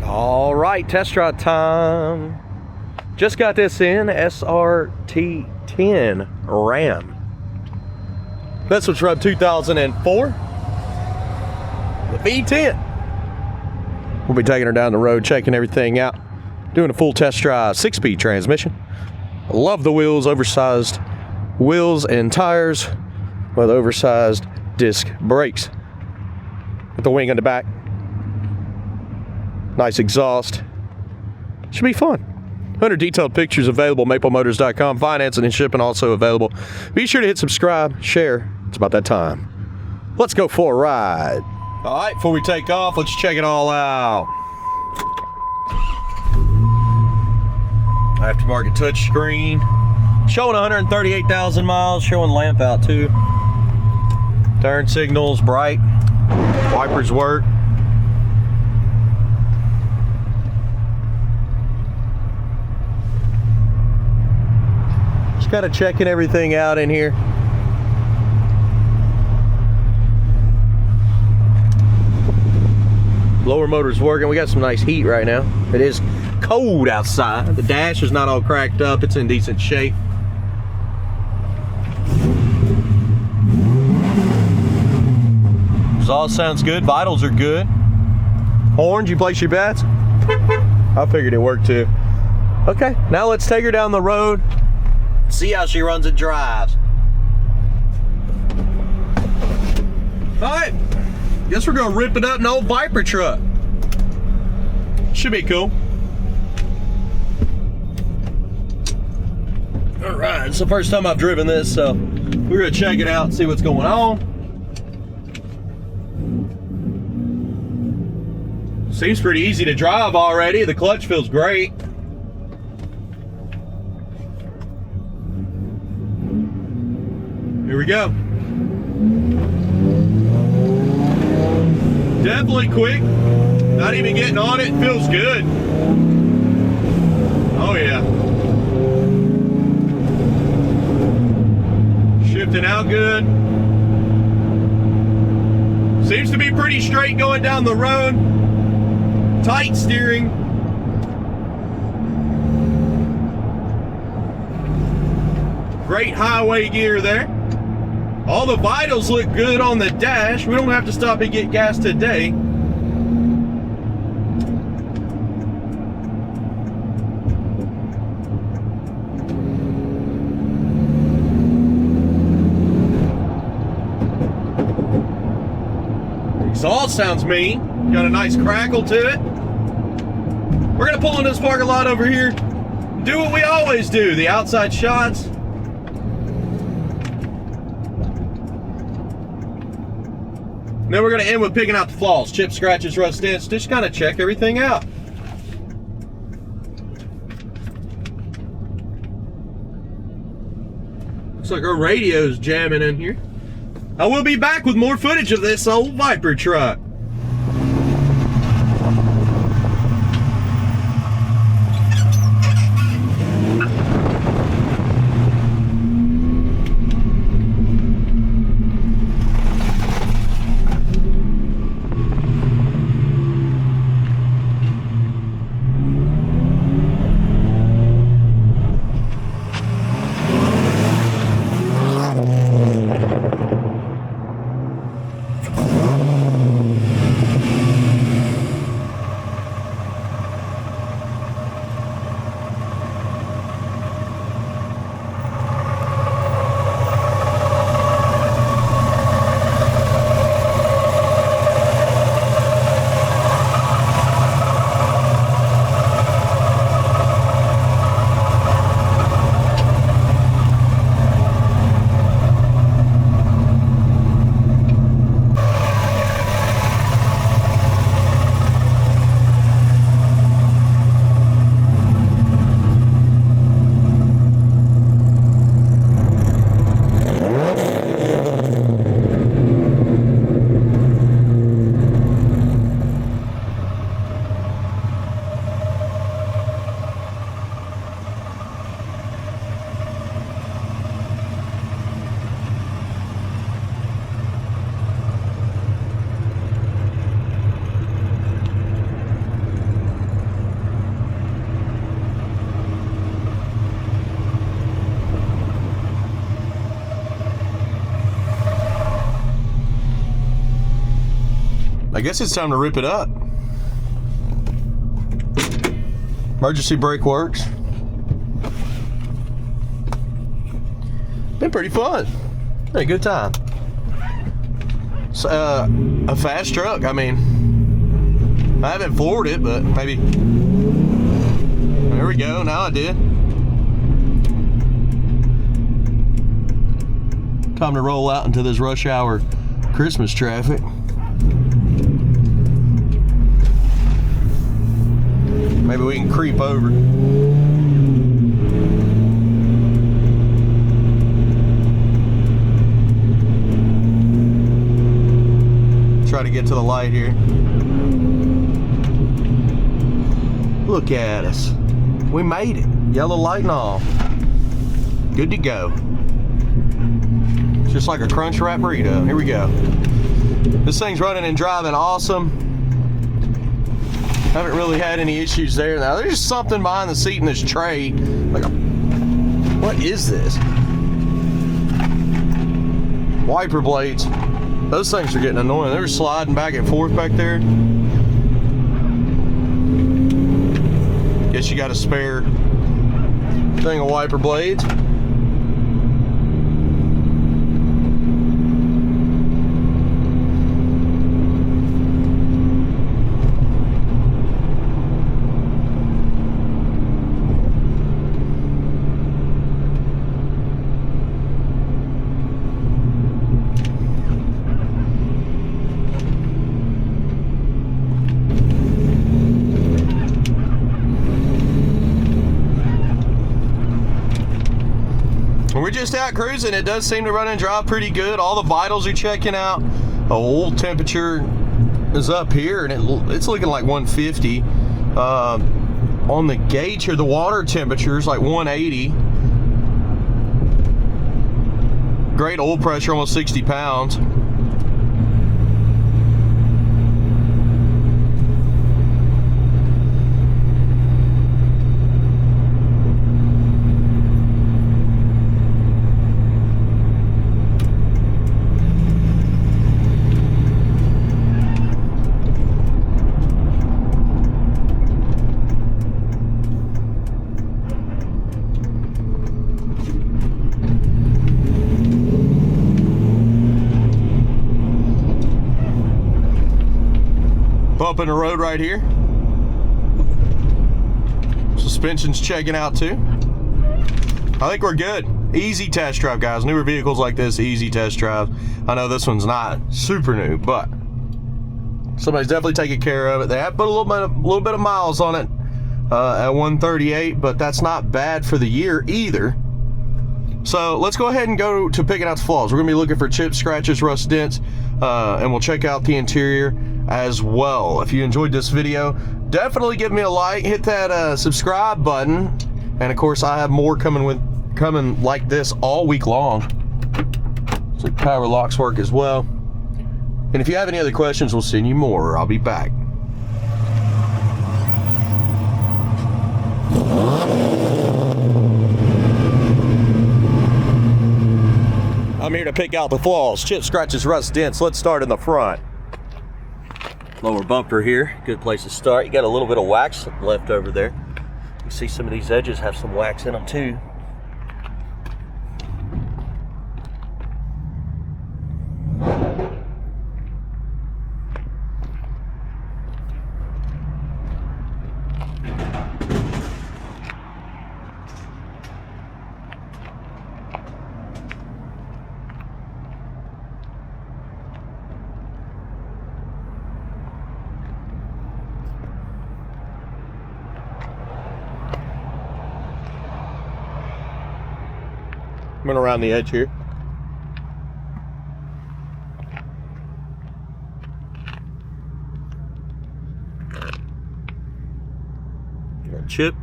All right, test drive time. Just got this in, SRT-10 Ram. This was from 2004. The V10. We'll be taking her down the road, checking everything out, doing a full test drive, 6-speed transmission. I love the wheels, oversized wheels and tires with oversized disc brakes. With the wing on the back. Nice exhaust. Should be fun. 100 detailed pictures available, maplemotors.com. Financing and shipping also available. Be sure to hit subscribe, share. It's about that time. Let's go for a ride. All right, before we take off, let's check it all out. Aftermarket touchscreen. Showing 138,000 miles, showing lamp out too. Turn signals, bright. Wipers work. Just kind of checking everything out in here. Blower motor's working. We got some nice heat right now. It is cold outside. The dash is not all cracked up. It's in decent shape. Exhaust sounds good. Vitals are good. Horns, you place your bets? I figured it worked too. Okay, now let's take her down the road. See how she runs and drives. All right, guess we're gonna rip it up in an old Viper truck. Should be cool. All right, it's the first time I've driven this, so we're gonna check it out and see what's going on. Seems pretty easy to drive already. The clutch feels great. Here we go. Definitely quick. Not even getting on it. Feels good. Oh yeah. Shifting out good. Seems to be pretty straight going down the road. Tight steering. Great highway gear there. All the vitals look good on the dash. We don't have to stop and get gas today. The exhaust sounds mean. Got a nice crackle to it. We're gonna pull into this parking lot over here, do what we always do, the outside shots. And then we're gonna end with picking out the flaws, chips, scratches, rust, dents, just kind of check everything out. Looks like our radio's jamming in here. I will be back with more footage of this old Viper truck. I guess it's time to rip it up. Emergency brake works. Been pretty fun. Had a good time. So, a fast truck. I mean, I haven't floored it, but maybe. There we go. Now I did. Time to roll out into this rush hour Christmas traffic. Maybe we can creep over. Try to get to the light here. Look at us. We made it. Yellow light and all. Good to go. Just like a crunch wrap burrito. Here we go. This thing's running and driving awesome. Haven't really had any issues there. Now there's something behind the seat in this tray. Like, what is this? Wiper blades. Those things are getting annoying. They're sliding back and forth back there. Guess you got a spare thing of wiper blades. We're just out cruising. It does seem to run and drive pretty good. All the vitals are checking out. The oil temperature is up here, and it's looking like 150. On the gauge here, the water temperature is like 180. Great oil pressure, almost 60 pounds. Bump in the road right here. Suspension's checking out too. I think we're good. Easy test drive, guys. Newer vehicles like this, easy test drive. I know this one's not super new, but somebody's definitely taking care of it. They have put a little bit of miles on it at 138, but that's not bad for the year either. So let's go ahead and go to picking out the flaws. We're gonna be looking for chips, scratches, rust, dents, and we'll check out the interior as well. If you enjoyed this video, definitely give me a like, hit that subscribe button, and of course I have more coming like this all week long. So power locks work as well. And if you have any other questions, we'll send you more. I'll be back. I'm here to pick out the flaws, chips, scratches, rust, dents. Let's start in the front. Lower bumper here, good place to start. You got a little bit of wax left over there. You see some of these edges have some wax in them too. Coming around the edge here. Got a chip.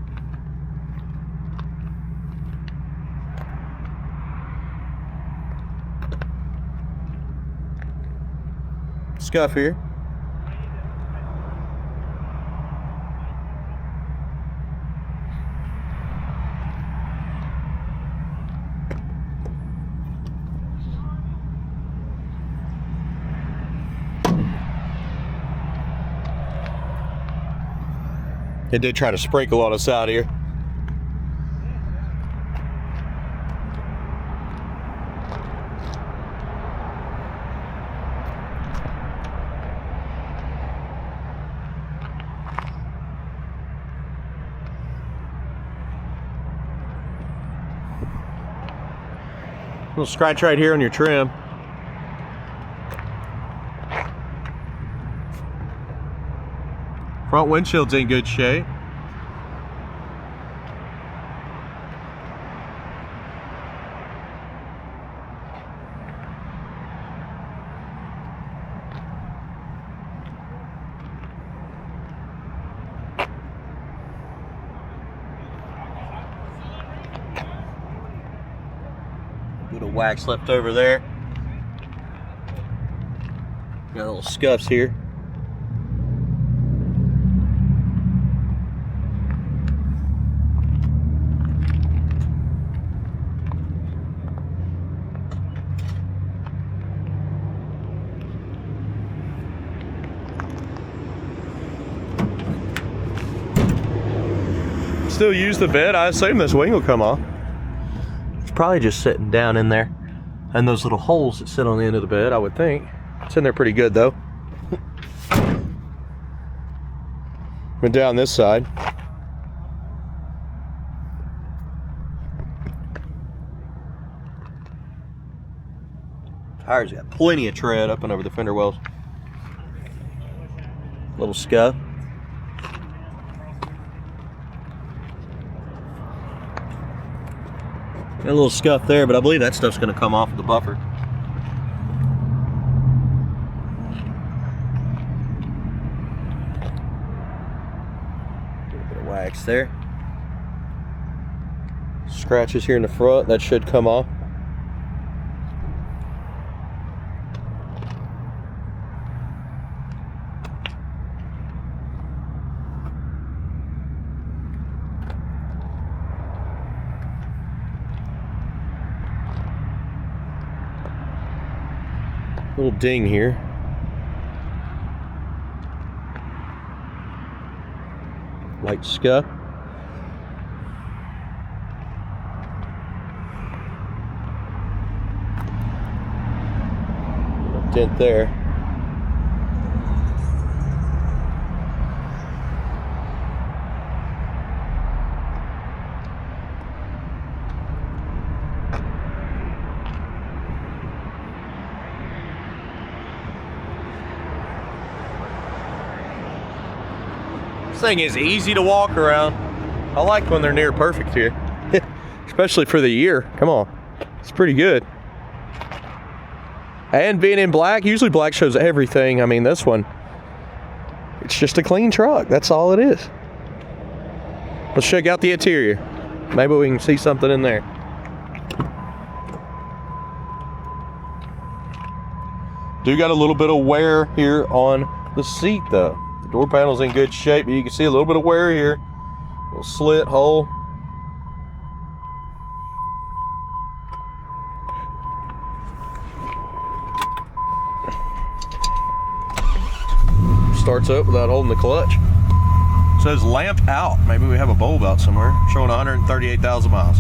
Scuff here. It did try to sprinkle on us out here. Little scratch right here on your trim. Front windshield's in good shape. Bit of wax left over there. Got little scuffs here. Still use the bed. I assume this wing will come off. It's probably just sitting down in there. And those little holes that sit on the end of the bed, I would think. It's in there pretty good though. Went down this side. Tires got plenty of tread up and over the fender wells. Little scuff. Got a little scuff there, but I believe that stuff's going to come off of the buffer. A little bit of wax there. Scratches here in the front, that should come off. Little ding here. Light scuff. Little dent there. This thing is easy to walk around. I like when they're near perfect here. Especially for the year. Come on. It's pretty good. And being in black, usually black shows everything. I mean, this one, it's just a clean truck. That's all it is. Let's check out the interior. Maybe we can see something in there. Do got a little bit of wear here on the seat though. The door panel's in good shape, but you can see a little bit of wear here. Little slit hole. Starts up without holding the clutch. It says lamp out. Maybe we have a bulb out somewhere. Showing 138,000 miles.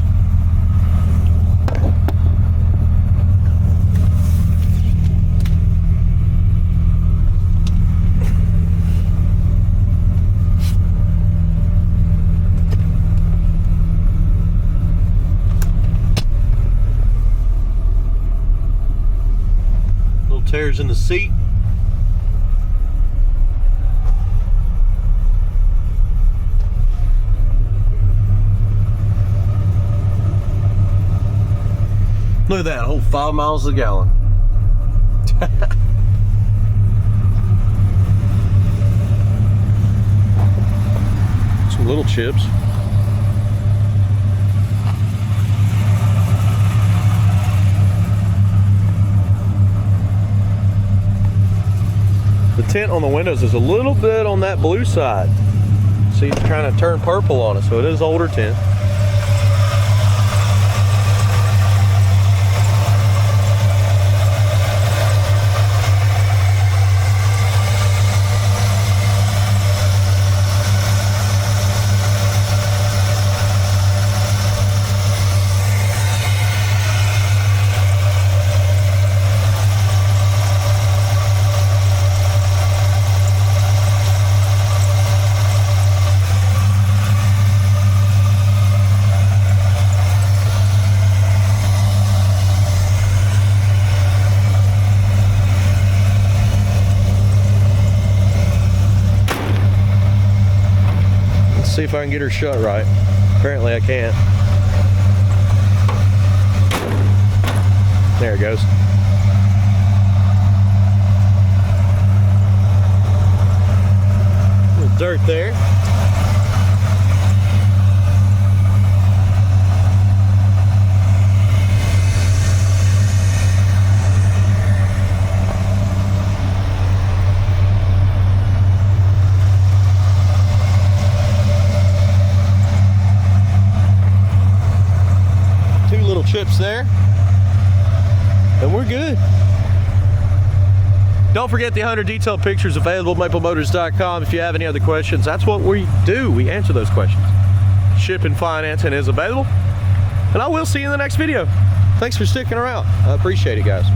Little tears in the seat. Look at that, a whole 5 miles a gallon. Some little chips. The tint on the windows is a little bit on that blue side. See, it's trying to turn purple on us, so it is older tint. see if I can get her shut right. Apparently I can't. There it goes. A little dirt there. Chips there, and we're good. Don't forget the 100 detailed pictures available at maplemotors.com. If you have any other questions, that's what we do. We answer those questions. Shipping, financing is available, and I will see you in the next video. Thanks for sticking around. I appreciate it, guys.